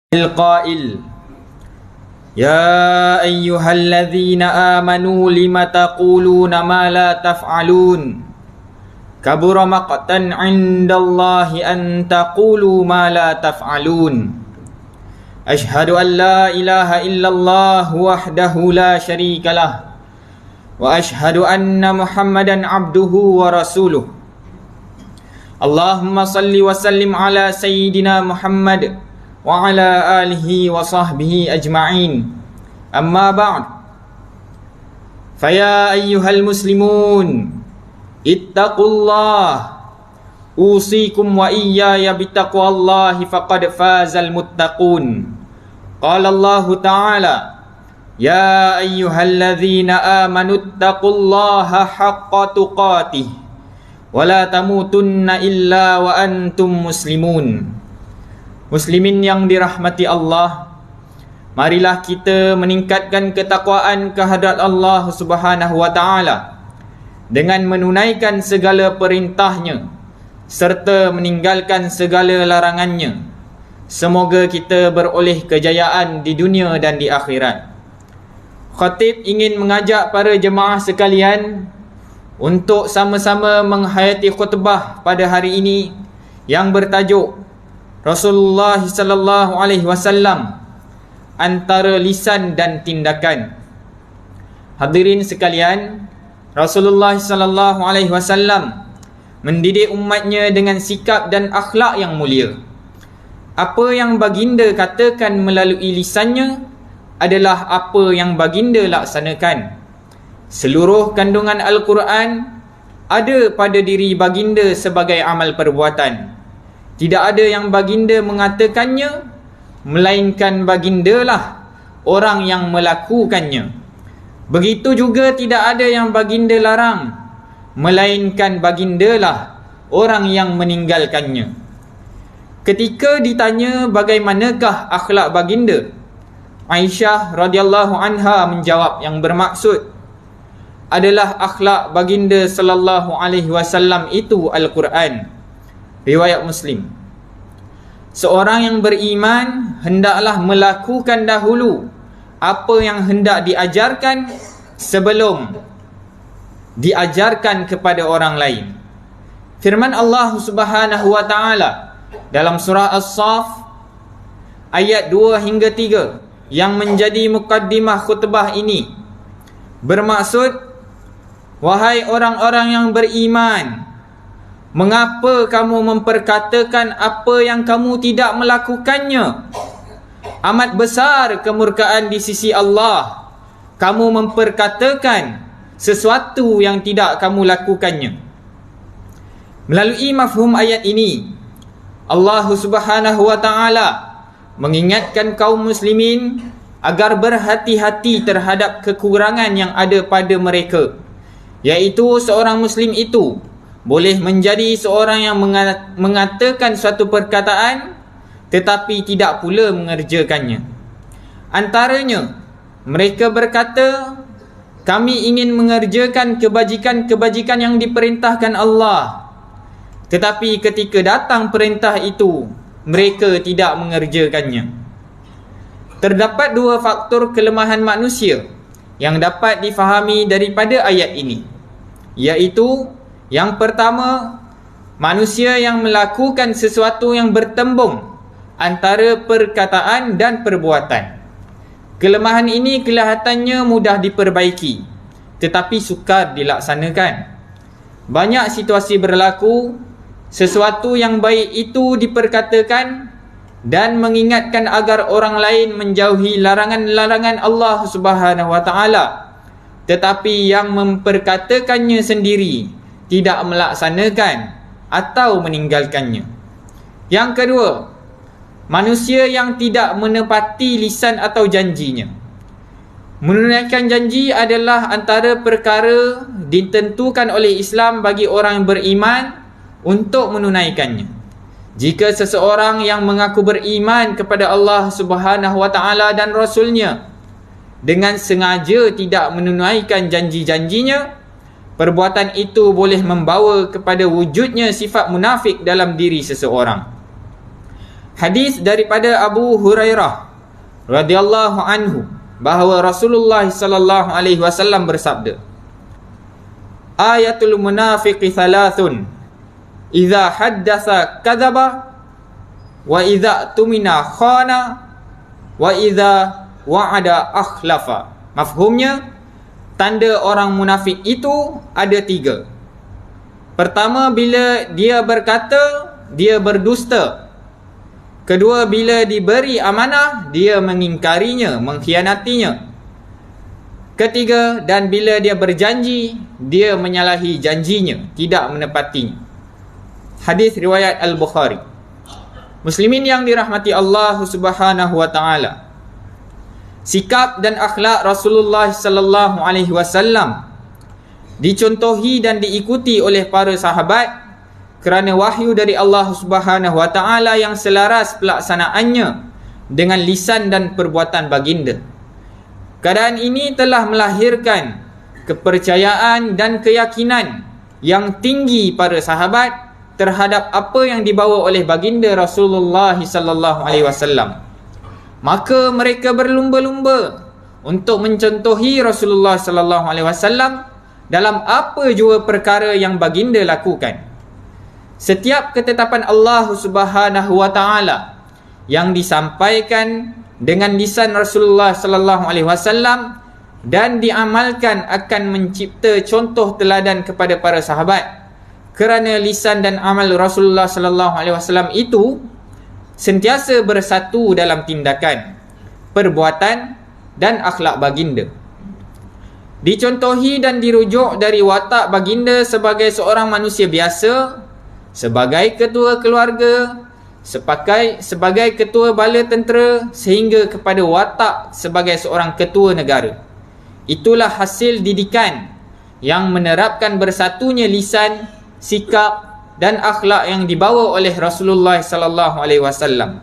القائل يا أيها الذين آمنوا لم تقولون ما لا تفعلون كبر مقتا عند الله أن تقولوا ما لا تفعلون أشهد أن لا إله إلا الله وحده لا شريك له وأشهد أن محمدا عبده ورسوله اللهم صل وسلم على سيدنا محمد وعلى آله وصحبه أجمعين أما بعد فيا أيها المسلمون اتقوا الله أوصيكم وإياي بتقوى الله فقد فاز المتقون قال الله تعالى يا أيها الذين آمنوا اتقوا الله حق تقاته ولا تموتن إلا وأنتم مسلمون. Muslimin yang dirahmati Allah, marilah kita meningkatkan ketakwaan kehadrat Allah Subhanahu wa taala dengan menunaikan segala perintahnya serta meninggalkan segala larangannya. Semoga kita beroleh kejayaan di dunia dan di akhirat. Khatib ingin mengajak para jemaah sekalian untuk sama-sama menghayati khutbah pada hari ini yang bertajuk Rasulullah sallallahu alaihi wasallam antara lisan dan tindakan. Hadirin sekalian, Rasulullah sallallahu alaihi wasallam mendidik umatnya dengan sikap dan akhlak yang mulia. Apa yang baginda katakan melalui lisannya adalah apa yang baginda laksanakan. Seluruh kandungan Al-Quran ada pada diri baginda sebagai amal perbuatan. Tidak ada yang baginda mengatakannya, melainkan bagindalah orang yang melakukannya. Begitu juga tidak ada yang baginda larang, melainkan bagindalah orang yang meninggalkannya. Ketika ditanya bagaimanakah akhlak baginda, Aisyah radhiyallahu anha menjawab yang bermaksud adalah akhlak baginda sallallahu alaihi wasallam itu Al-Quran. Riwayat Muslim. Seorang yang beriman hendaklah melakukan dahulu apa yang hendak diajarkan sebelum diajarkan kepada orang lain. Firman Allah Subhanahu wa taala dalam surah As-Saff ayat 2 hingga 3 yang menjadi mukaddimah khutbah ini bermaksud, wahai orang-orang yang beriman, mengapa kamu memperkatakan apa yang kamu tidak melakukannya? Amat besar kemurkaan di sisi Allah kamu memperkatakan sesuatu yang tidak kamu lakukannya. Melalui mafhum ayat ini, Allah Subhanahu wa taala mengingatkan kaum muslimin agar berhati-hati terhadap kekurangan yang ada pada mereka, iaitu seorang muslim itu boleh menjadi seorang yang mengatakan suatu perkataan tetapi tidak pula mengerjakannya. Antaranya, mereka berkata, kami ingin mengerjakan kebajikan-kebajikan yang diperintahkan Allah, tetapi ketika datang perintah itu, mereka tidak mengerjakannya. Terdapat dua faktor kelemahan manusia yang dapat difahami daripada ayat ini, iaitu yang pertama, manusia yang melakukan sesuatu yang bertembung antara perkataan dan perbuatan. Kelemahan ini kelihatannya mudah diperbaiki, tetapi sukar dilaksanakan. Banyak situasi berlaku, sesuatu yang baik itu diperkatakan dan mengingatkan agar orang lain menjauhi larangan-larangan Allah Subhanahu wa taala, tetapi yang memperkatakannya sendiri tidak melaksanakan atau meninggalkannya. Yang kedua, manusia yang tidak menepati lisan atau janjinya. Menunaikan janji adalah antara perkara ditentukan oleh Islam bagi orang yang beriman untuk menunaikannya. Jika seseorang yang mengaku beriman kepada Allah Subhanahu wa taala dan Rasulnya dengan sengaja tidak menunaikan janji-janjinya, perbuatan itu boleh membawa kepada wujudnya sifat munafik dalam diri seseorang. Hadis daripada Abu Hurairah radhiyallahu anhu bahawa Rasulullah sallallahu alaihi wasallam bersabda, ayatul munafiqi thalathun, idza haddatsa kadzaba, wa idza tumina khana, wa idza wa'ada akhlafa. Mafhumnya, tanda orang munafik itu ada 3. Pertama, bila dia berkata, dia berdusta. Kedua, bila diberi amanah, dia mengingkarinya, mengkhianatinya. Ketiga, dan bila dia berjanji, dia menyalahi janjinya, tidak menepatinya. Hadis riwayat Al-Bukhari. Muslimin yang dirahmati Allah Subhanahu wa taala, sikap dan akhlak Rasulullah sallallahu alaihi wasallam dicontohi dan diikuti oleh para sahabat kerana wahyu dari Allah Subhanahu wa taala yang selaras pelaksanaannya dengan lisan dan perbuatan baginda. Keadaan ini telah melahirkan kepercayaan dan keyakinan yang tinggi para sahabat terhadap apa yang dibawa oleh baginda Rasulullah sallallahu alaihi wasallam. Maka mereka berlumba-lumba untuk mencontohi Rasulullah sallallahu alaihi wasallam dalam apa jua perkara yang baginda lakukan. Setiap ketetapan Allah Subhanahu wa taala yang disampaikan dengan lisan Rasulullah sallallahu alaihi wasallam dan diamalkan akan mencipta contoh teladan kepada para sahabat. Kerana lisan dan amal Rasulullah sallallahu alaihi wasallam itu sentiasa bersatu dalam tindakan, perbuatan dan akhlak baginda. Dicontohi dan dirujuk dari watak baginda sebagai seorang manusia biasa, sebagai ketua keluarga, sebagai ketua bala tentera, sehingga kepada watak sebagai seorang ketua negara. Itulah hasil didikan yang menerapkan bersatunya lisan, sikap dan akhlak yang dibawa oleh Rasulullah sallallahu alaihi wasallam.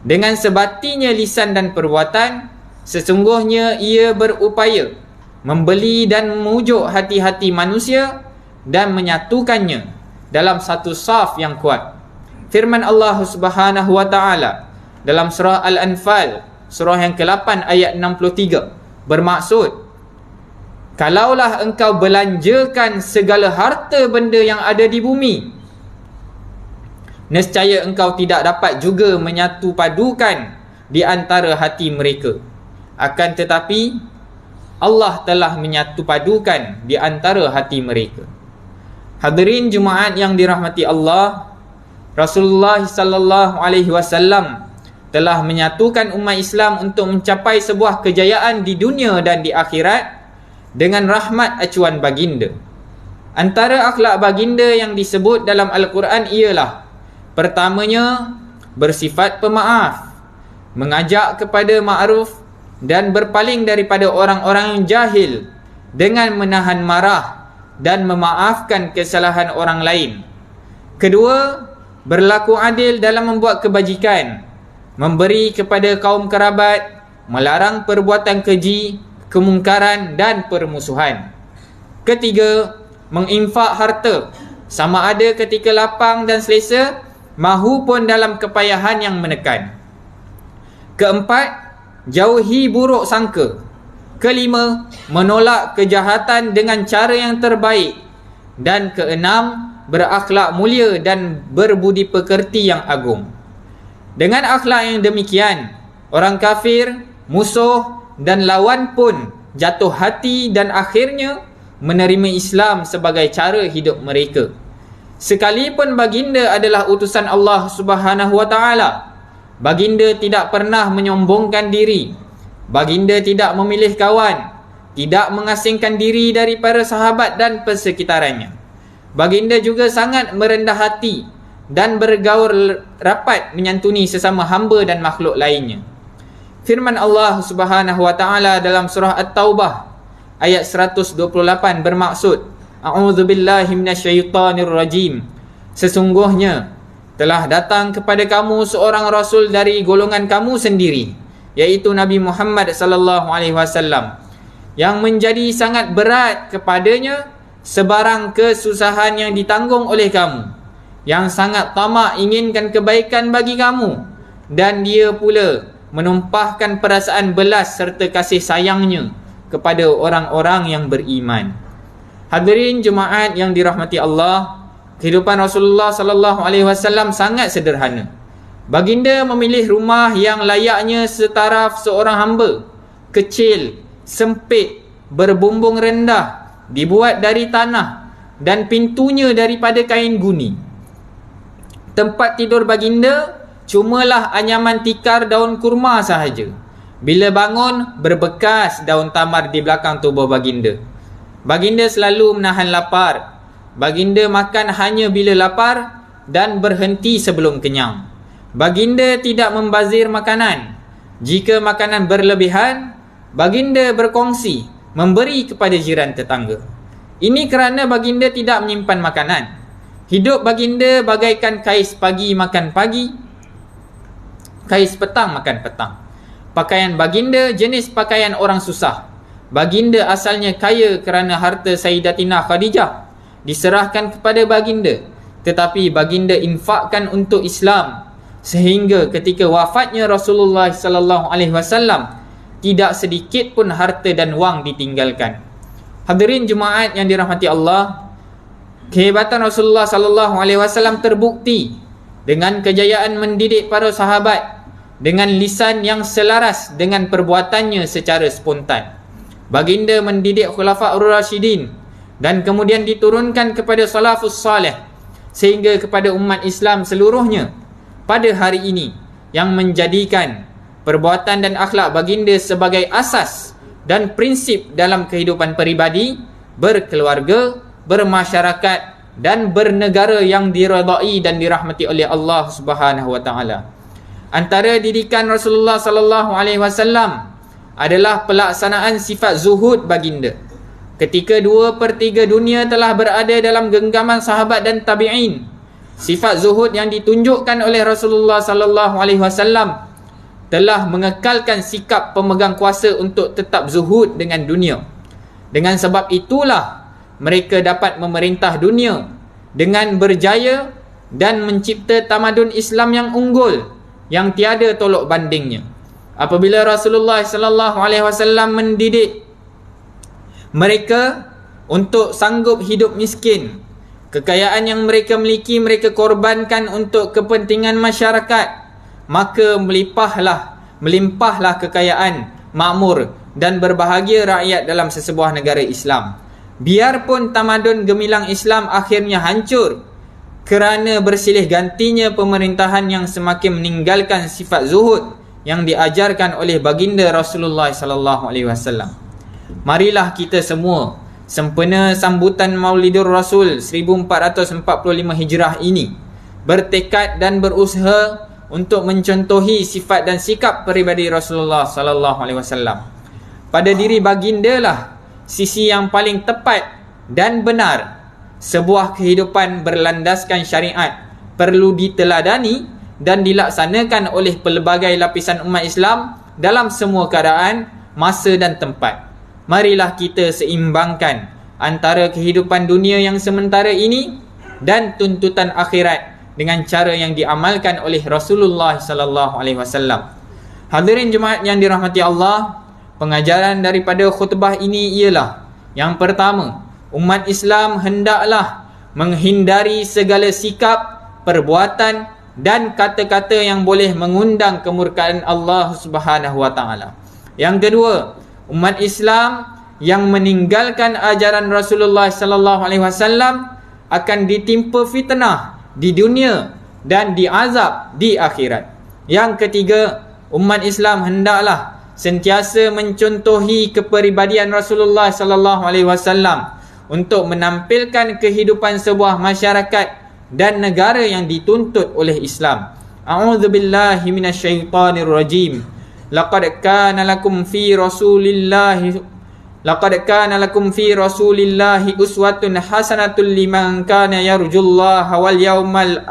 Dengan sebatinya lisan dan perbuatan, sesungguhnya ia berupaya membeli dan memujuk hati-hati manusia dan menyatukannya dalam satu saf yang kuat. Firman Allah Subhanahu wa taala dalam surah Al-Anfal, surah yang ke-8 ayat 63, bermaksud, kalaulah engkau belanjakan segala harta benda yang ada di bumi, nescaya engkau tidak dapat juga menyatu padukan di antara hati mereka. Akan tetapi Allah telah menyatu padukan di antara hati mereka. Hadirin Jumaat yang dirahmati Allah, Rasulullah sallallahu alaihi wasallam telah menyatukan umat Islam untuk mencapai sebuah kejayaan di dunia dan di akhirat dengan rahmat acuan baginda. Antara akhlak baginda yang disebut dalam Al-Quran ialah, pertamanya, bersifat pemaaf, mengajak kepada ma'ruf dan berpaling daripada orang-orang yang jahil dengan menahan marah dan memaafkan kesalahan orang lain. Kedua, berlaku adil dalam membuat kebajikan, memberi kepada kaum kerabat, melarang perbuatan keji, kemungkaran dan permusuhan. Ketiga, menginfak harta, sama ada ketika lapang dan selesa mahupun dalam kepayahan yang menekan. Keempat, jauhi buruk sangka. Kelima, menolak kejahatan dengan cara yang terbaik. Dan keenam, berakhlak mulia dan berbudi pekerti yang agung. Dengan akhlak yang demikian, orang kafir, musuh dan lawan pun jatuh hati dan akhirnya menerima Islam sebagai cara hidup mereka. Sekalipun baginda adalah utusan Allah Subhanahu wa taala, baginda tidak pernah menyombongkan diri. Baginda tidak memilih kawan, tidak mengasingkan diri dari para sahabat dan persekitarannya. Baginda juga sangat merendah hati dan bergaul rapat menyantuni sesama hamba dan makhluk lainnya. Firman Allah Subhanahu wa taala dalam surah At-Taubah ayat 128 bermaksud, A'udzubillahi minasyaitonirrajim. Sesungguhnya telah datang kepada kamu seorang rasul dari golongan kamu sendiri, yaitu Nabi Muhammad sallallahu alaihi wasallam, yang menjadi sangat berat kepadanya sebarang kesusahan yang ditanggung oleh kamu, yang sangat tamak inginkan kebaikan bagi kamu, dan dia pula menumpahkan perasaan belas serta kasih sayangnya kepada orang-orang yang beriman. Hadirin jemaat yang dirahmati Allah, kehidupan Rasulullah sallallahu alaihi wasallam sangat sederhana. Baginda memilih rumah yang layaknya setaraf seorang hamba, kecil, sempit, berbumbung rendah, dibuat dari tanah dan pintunya daripada kain guni. Tempat tidur baginda cumalah anyaman tikar daun kurma sahaja. Bila bangun, berbekas daun tamar di belakang tubuh baginda. Baginda selalu menahan lapar. Baginda makan hanya bila lapar dan berhenti sebelum kenyang. Baginda tidak membazir makanan. Jika makanan berlebihan, baginda berkongsi, memberi kepada jiran tetangga. Ini kerana baginda tidak menyimpan makanan. Hidup baginda bagaikan kais pagi makan pagi, kais petang makan petang. Pakaian baginda jenis pakaian orang susah. Baginda asalnya kaya kerana harta Sayyidatina Khadijah diserahkan kepada baginda, tetapi baginda infakkan untuk Islam, sehingga ketika wafatnya Rasulullah sallallahu alaihi wasallam tidak sedikit pun harta dan wang ditinggalkan. Hadirin jemaat yang dirahmati Allah, kehebatan Rasulullah sallallahu alaihi wasallam terbukti dengan kejayaan mendidik para sahabat dengan lisan yang selaras dengan perbuatannya secara spontan. Baginda mendidik Khulafaur Rasyidin dan kemudian diturunkan kepada salafus salih sehingga kepada umat Islam seluruhnya pada hari ini, yang menjadikan perbuatan dan akhlak baginda sebagai asas dan prinsip dalam kehidupan peribadi, berkeluarga, bermasyarakat dan bernegara yang diredai dan dirahmati oleh Allah Subhanahu wa taala. Antara didikan Rasulullah sallallahu alaihi wasallam adalah pelaksanaan sifat zuhud baginda. Ketika 2/3 dunia telah berada dalam genggaman sahabat dan tabi'in, sifat zuhud yang ditunjukkan oleh Rasulullah sallallahu alaihi wasallam telah mengekalkan sikap pemegang kuasa untuk tetap zuhud dengan dunia. Dengan sebab itulah mereka dapat memerintah dunia dengan berjaya dan mencipta tamadun Islam yang unggul, yang tiada tolok bandingnya. Apabila Rasulullah sallallahu alaihi wasallam mendidik mereka untuk sanggup hidup miskin, kekayaan yang mereka miliki mereka korbankan untuk kepentingan masyarakat, maka melimpahlah kekayaan, makmur dan berbahagia rakyat dalam sesebuah negara Islam. Biarpun tamadun gemilang Islam akhirnya hancur kerana bersilih gantinya pemerintahan yang semakin meninggalkan sifat zuhud yang diajarkan oleh baginda Rasulullah sallallahu alaihi wasallam. Marilah kita semua sempena sambutan Maulidur Rasul 1445 Hijrah ini bertekad dan berusaha untuk mencontohi sifat dan sikap peribadi Rasulullah sallallahu alaihi wasallam. Pada diri baginda lah sisi yang paling tepat dan benar sebuah kehidupan berlandaskan syariat perlu diteladani dan dilaksanakan oleh pelbagai lapisan umat Islam dalam semua keadaan, masa dan tempat. Marilah kita seimbangkan antara kehidupan dunia yang sementara ini dan tuntutan akhirat dengan cara yang diamalkan oleh Rasulullah sallallahu alaihi wasallam. Hadirin jemaat yang dirahmati Allah, pengajaran daripada khutbah ini ialah, yang pertama, umat Islam hendaklah menghindari segala sikap, perbuatan dan kata-kata yang boleh mengundang kemurkaan Allah Subhanahu wa taala. Yang kedua, umat Islam yang meninggalkan ajaran Rasulullah sallallahu alaihi wasallam akan ditimpa fitnah di dunia dan diazab di akhirat. Yang ketiga, umat Islam hendaklah sentiasa mencontohi kepribadian Rasulullah sallallahu alaihi wasallam untuk menampilkan kehidupan sebuah masyarakat dan negara yang dituntut oleh Islam. A'udzubillahi minasyaitonir rajim. Laqad kana lakum fi Rasulillahi uswatun hasanatun liman kana yarjullaha wal yawmal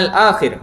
akhir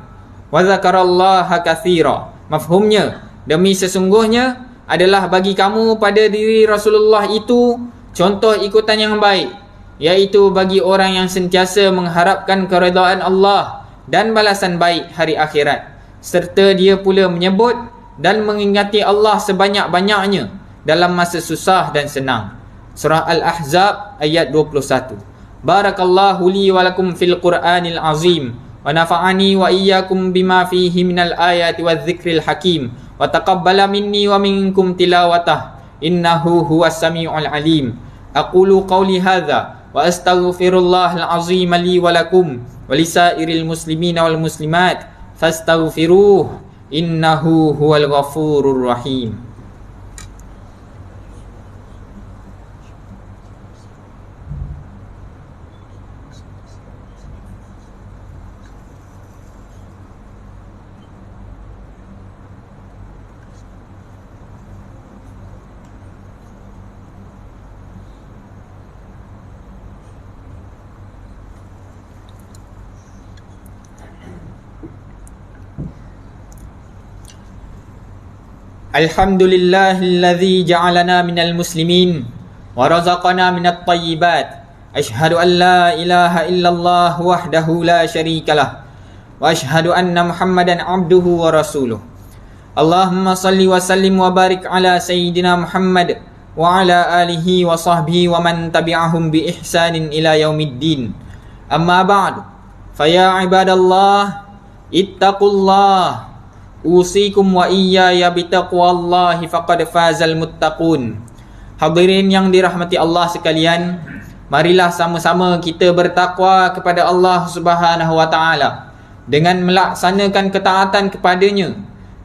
wa dzakarallaha katsira. Mafhumnya, demi sesungguhnya adalah bagi kamu pada diri Rasulullah itu contoh ikutan yang baik, iaitu bagi orang yang sentiasa mengharapkan keredaan Allah dan balasan baik hari akhirat, serta dia pula menyebut dan mengingati Allah sebanyak-banyaknya dalam masa susah dan senang. Surah Al-Ahzab ayat 21. Barakallahu li wa lakum fil Qur'anil azim wa nafa'ani wa iyyakum bima fihi minal ayati wadh-dhikril hakim wa taqabbala minni wa minkum tilawatah innahu huwas samiul alim. Aqulu qawli hadza wa astaghfirullahal azim li wa lakum wa lisairil muslimina wal muslimat fastaghfiruh innahu huwal ghafurur rahim. Alhamdulillahilladzi ja'alana minal muslimin wa razaqana minat thayyibat. Ashhadu an la ilaha illallah wahdahu la syarikalah wa ashhadu anna Muhammadan abduhu wa rasuluh. Allahumma salli wa sallim wa barik ala sayyidina Muhammad wa ala alihi wa sahbihi wa man tabi'ahum bi ihsanin ila yaumiddin. Amma ba'du. Fa ya ibadallah ittaqullah usikum wa iyaya bitaqwallahi faqad fazal muttaqun. Hadirin yang dirahmati Allah sekalian, marilah sama-sama kita bertakwa kepada Allah Subhanahu wa taala dengan melaksanakan ketaatan kepadanya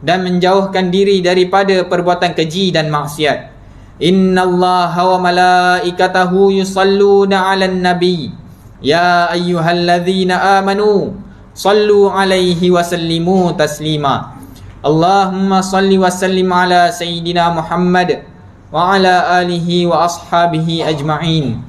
dan menjauhkan diri daripada perbuatan keji dan maksiat. Innallaha wa malaikatahu yusalluna 'alan nabi ya ayyuhalladzina amanu sallu 'alaihi wa sallimu taslima. Allahumma salli wa sallim ala sayyidina Muhammad wa ala alihi wa ashabihi ajma'in.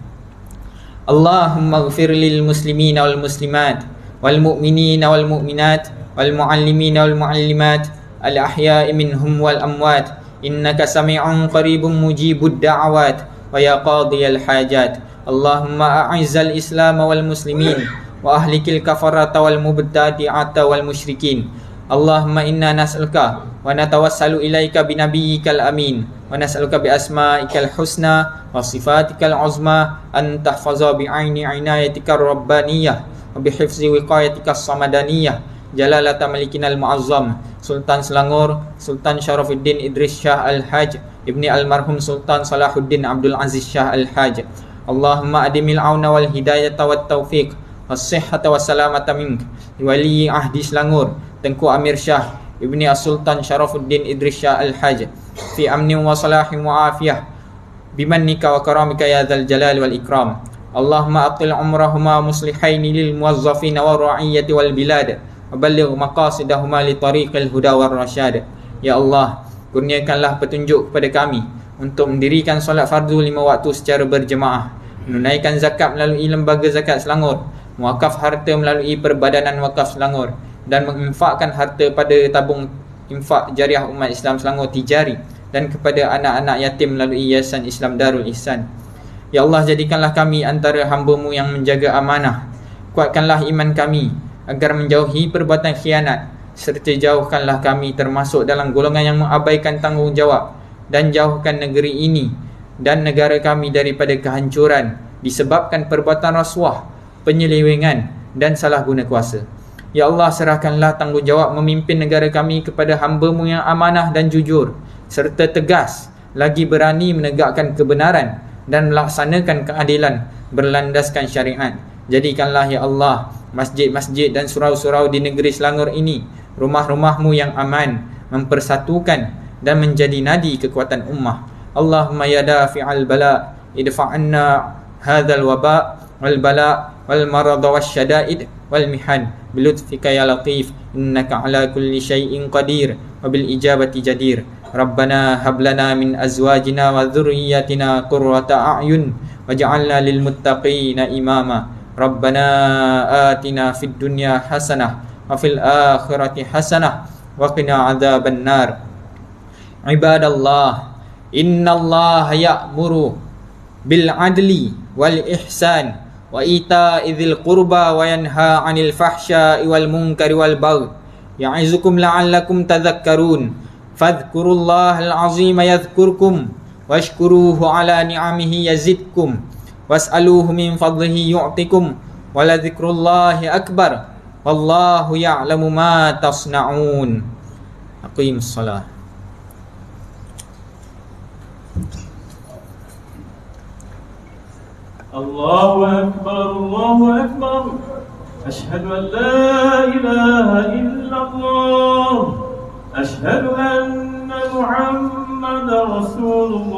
Allahumma ighfir lil muslimina wal muslimat wal mu'minina wal mu'minat wal mu'allimina wal mu'allimat al ahya'i minhum wal amwat innaka sami'un qaribun mujibud da'awat wa ya qadiyal hajat. Allahumma a'izzal islam wal muslimin wa ahlikil kafarata wal mubtadi'ata wal musyrikin. Allahumma inna nas'aluka wa natawassalu ilaika binabiyyikal amin wa nas'aluka bi asma'ikal husna wa sifatikal uzma an tahfaza bi aini inayatikar rabbaniyah wa bi hifzi wiqayatikas samadaniyah jalalata malikinal muazzam Sultan Selangor Sultan Syarafuddin Idris Shah Al-Haj ibni almarhum Sultan Salahuddin Abdul Aziz Shah Al-Haj. Allahumma adimil auna wal hidayata wat taufiq was sihhata was salamata mink wali ahdi Selangor Tengku Amir Shah Ibni As-Sultan Syarafuddin Idris Shah Al-Haj fi amni wa salahin wa afiyah bimannika wa karamika ya dzal jalal wal ikram. Allahumma atil umrahuma muslihaini lil muwazzafin wa ra'iyyati wal bilad wa balligh maqasidahuma li tariqil huda war rasyad. Ya Allah, kurniakanlah petunjuk kepada kami untuk mendirikan solat fardu 5 waktu secara berjemaah, menunaikan zakat melalui lembaga zakat Selangor, muwakaf harta melalui Perbadanan Wakaf Selangor, dan menginfakkan harta pada tabung infak jariah umat Islam Selangor Tijari dan kepada anak-anak yatim melalui Yayasan Islam Darul Ihsan. Ya Allah, jadikanlah kami antara hamba-Mu yang menjaga amanah. Kuatkanlah iman kami agar menjauhi perbuatan khianat, serta jauhkanlah kami termasuk dalam golongan yang mengabaikan tanggungjawab, dan jauhkan negeri ini dan negara kami daripada kehancuran disebabkan perbuatan rasuah, penyelewengan dan salah guna kuasa. Ya Allah, serahkanlah tanggungjawab memimpin negara kami kepada hamba-Mu yang amanah dan jujur, serta tegas lagi berani menegakkan kebenaran dan melaksanakan keadilan berlandaskan syariat. Jadikanlah ya Allah masjid-masjid dan surau-surau di negeri Selangor ini rumah-rumah-Mu yang aman, mempersatukan dan menjadi nadi kekuatan ummah. Allahumma ya dafi'al bala idfa'anna hadzal waba wal bala wal marad wasyada'id wal mihan bilutfika ya latif innaka ala kulli syai'in qadir wa bil ijabati jadir. Rabbana hab lana min azwajina wa dhurriyyatina qurrata a'yun waj'alna lil muttaqina imama. Rabbana atina fid dunya hasanah wa fil akhirati hasanah wa qina adzaban nar. Ibadallah, innallaha ya'muru bil adli wal ihsan wa ita'i dzil qurba wa yanha 'anil fahsya'i wal munkari wal baghi ya'izukum la'allakum tadhakkarun fadhkurullahal 'azima yadhkurkum washkuruhu 'ala ni'amihi yazidkum was'aluhu min fadlihi yu'tikum wala dzikrullahi akbar wallahu ya'lamu ma tasna'un. Aqimus shalah. Allahu akbar, Allahu akbar. Asyhadu an la ilaha illallah. Asyhadu anna Muhammadar Rasulullah.